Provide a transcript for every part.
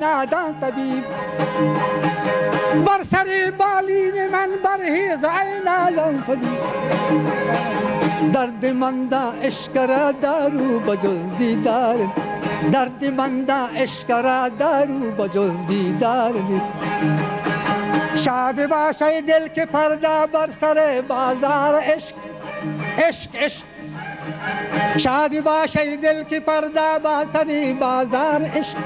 نادان طبیب بر سر بالین من برهیز عینالان طبیب درد مندا عشق را دارو بجز دیدار درد مندا عشق را دارو بجز دیدار نیست شاد باشه دل که فردا بر سر بازار عشق عشق عشق شاد باشه دل که فردا بر سر بازار عشق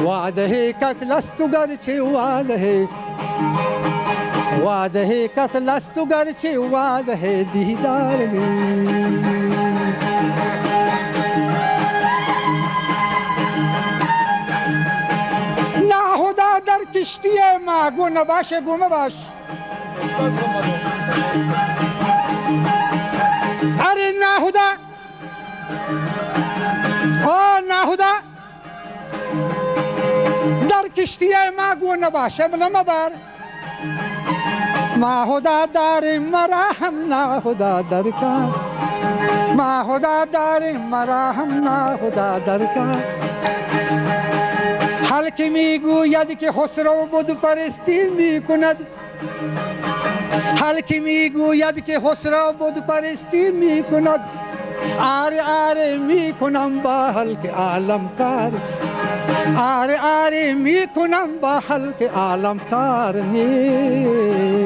وعده کس لستو گرچه وعده کس لستو گرچه وعده دیدار نیست ناخدا در کشتی ما گونه باشه گمه باش اره ناخدا ناخدا در کشتی ما گونه باشه نمبر ما خدا داریم مرا هم نا خدا در کار ما خدا داریم مرا هم نا خدا در کار حال که میگوید که خسرو بت پرستی میکند حال که میگوید که خسرو بت پرستی میکند آره آره میکنم با حلق عالم کار آره آره میکنم با حلق عالم کار نیست